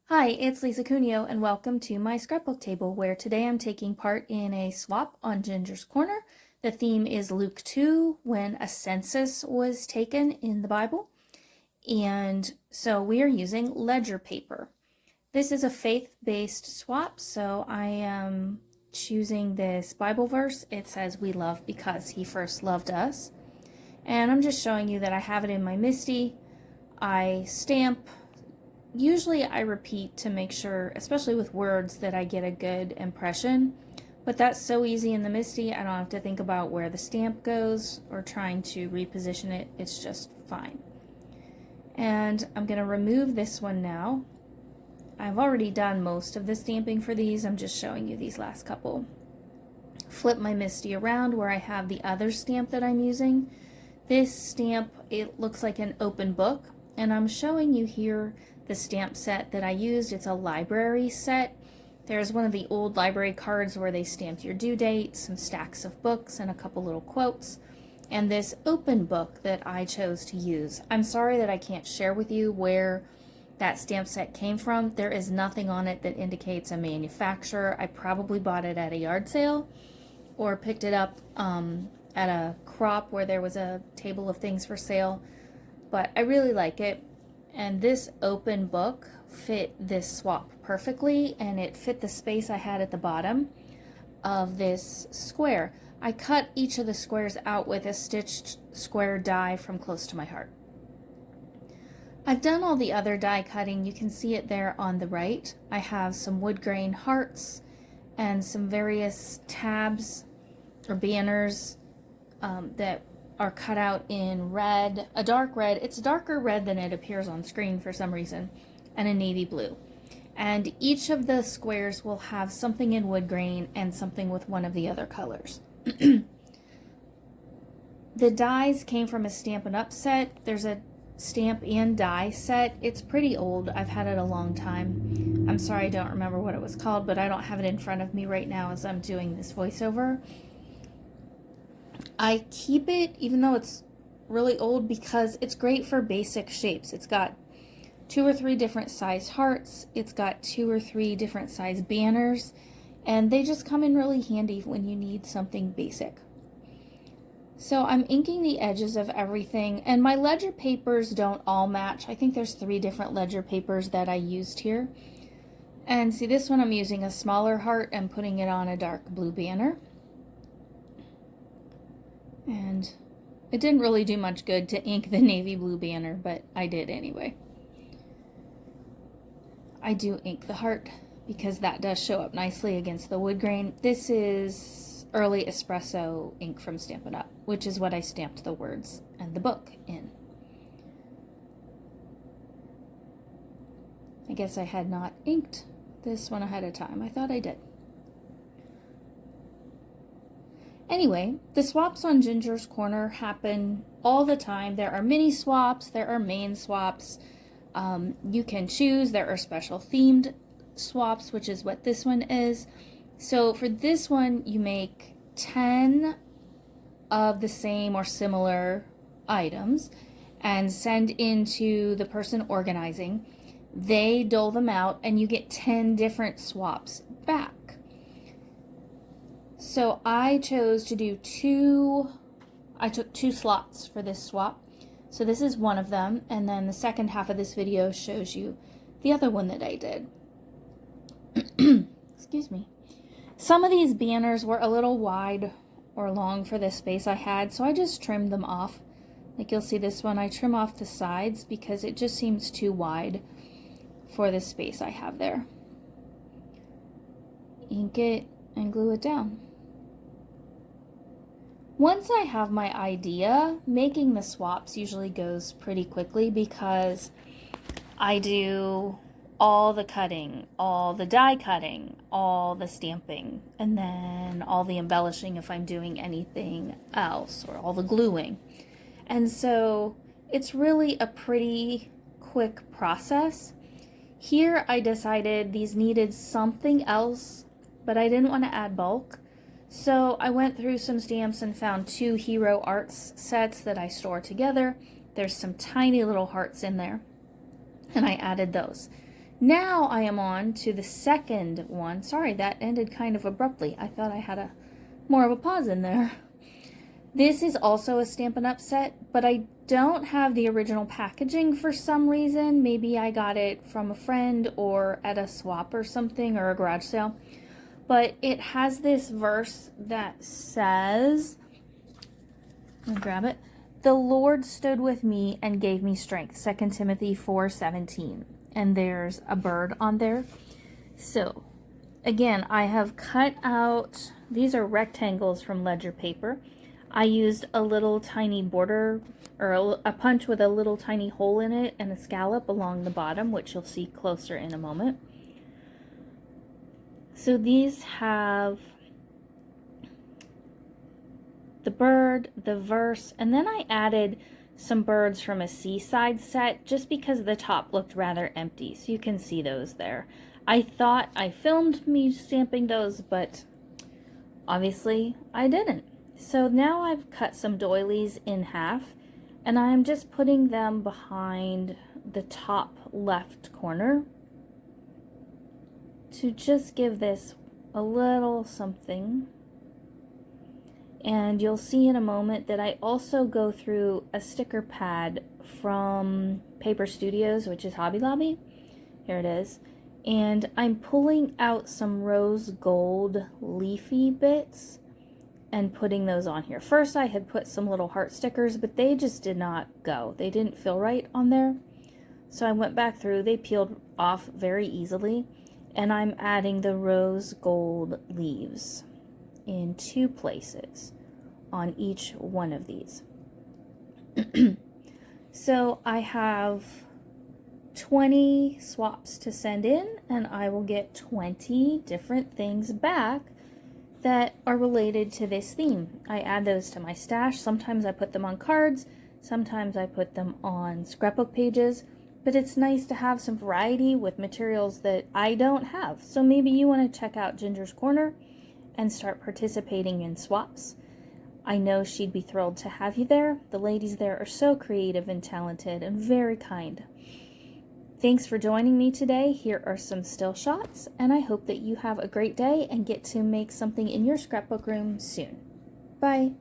Hi, it's Lisa Cuneo, and welcome to my scrapbook table, where today I'm taking part in a swap on Ginger's Corner. The theme is Luke 2, when a census was taken in the Bible, and so we are using ledger paper. This is a faith-based swap, so I am choosing this Bible verse. It says, "We love because he first loved us," and I'm just showing you that I have it in my MISTI. I stamp. Usually I repeat to make sure, especially with words, that I get a good impression, but that's so easy in the MISTI. I don't have to think about where the stamp goes or trying to reposition it. It's just fine. And I'm going to remove this one now. I've already done most of the stamping for these. I'm just showing you these last couple. Flip my MISTI around where I have the other stamp that I'm using. This stamp, it looks like an open book, and I'm showing you here the stamp set that I used. It's a library set. There's one of the old library cards where they stamped your due date, some stacks of books, and a couple little quotes. And this open book that I chose to use. I'm sorry that I can't share with you where that stamp set came from. There is nothing on it that indicates a manufacturer. I probably bought it at a yard sale or picked it up at a crop where there was a table of things for sale. But I really like it. And this open book fit this swap perfectly, and it fit the space I had at the bottom of this square. I cut each of the squares out with a stitched square die from Close to My Heart. I've done all the other die cutting. You can see it there on the right. I have some wood grain hearts and some various tabs or banners that are cut out in red, a dark red. It's a darker red than it appears on screen for some reason, and a navy blue. And each of the squares will have something in wood grain and something with one of the other colors. The dies came from a Stampin' Up set. There's a stamp and die set. It's pretty old. I've had it a long time. I'm sorry I don't remember what it was called, but I don't have it in front of me right now as I'm doing this voiceover. I keep it even though it's really old because it's great for basic shapes. It's got 2 or 3 different size hearts. It's got 2 or 3 different size banners, and they just come in really handy when you need something basic. So I'm inking the edges of everything, and my ledger papers don't all match. I think there's 3 different ledger papers that I used here. And see, this one I'm using a smaller heart and putting it on a dark blue banner. And it didn't really do much good to ink the navy blue banner, but I did anyway. I do ink the heart because that does show up nicely against the wood grain. This is early espresso ink from Stampin' Up, which is what I stamped the words and the book in. I guess I had not inked this one ahead of time. I thought I did. Anyway, the swaps on Ginger's Corner happen all the time. There are mini swaps, there are main swaps. You can choose. There are special themed swaps, which is what this one is. So for this one, you make 10 of the same or similar items and send into the person organizing. They dole them out, and you get 10 different swaps back. So I chose to do I took 2 slots for this swap. So this is one of them, and then the second half of this video shows you the other one that I did. Excuse me. Some of these banners were a little wide or long for the space I had, so I just trimmed them off. Like you'll see this one, I trim off the sides because it just seems too wide for the space I have there. Ink it and glue it down. Once I have my idea, making the swaps usually goes pretty quickly because I do all the cutting, all the die cutting, all the stamping, and then all the embellishing if I'm doing anything else, or all the gluing. And so it's really a pretty quick process. Here I decided these needed something else, but I didn't want to add bulk. So I went through some stamps and found 2 Hero Arts sets that I store together. There's some tiny little hearts in there, and I added those. Now I am on to the second one. Sorry, that ended kind of abruptly. I thought I had more of a pause in there. This is also a Stampin' Up! Set, but I don't have the original packaging for some reason. Maybe I got it from a friend or at a swap or something, or a garage sale. But it has this verse that says, let me grab it. The Lord stood with me and gave me strength. 2 Timothy 4:17. And there's a bird on there. So, again, I have cut out, these are rectangles from ledger paper. I used a little tiny border, or a punch with a little tiny hole in it and a scallop along the bottom, which you'll see closer in a moment. So these have the bird, the verse, and then I added some birds from a Seaside set just because the top looked rather empty, so you can see those there. I thought I filmed me stamping those, but obviously I didn't. So now I've cut some doilies in half, and I'm just putting them behind the top left corner to just give this a little something. And you'll see in a moment that I also go through a sticker pad from Paper Studios, which is Hobby Lobby. Here it is. And I'm pulling out some rose gold leafy bits and putting those on here. First I had put some little heart stickers, but they just did not go. They didn't feel right on there. So I went back through, they peeled off very easily, and I'm adding the rose gold leaves in 2 places on each one of these. So I have 20 swaps to send in, and I will get 20 different things back that are related to this theme. I add those to my stash. Sometimes I put them on cards, sometimes I put them on scrapbook pages, but it's nice to have some variety with materials that I don't have. So maybe you want to check out Ginger's Corner and start participating in swaps. I know she'd be thrilled to have you there. The ladies there are so creative and talented and very kind. Thanks for joining me today. Here are some still shots, and I hope that you have a great day and get to make something in your scrapbook room soon. Bye.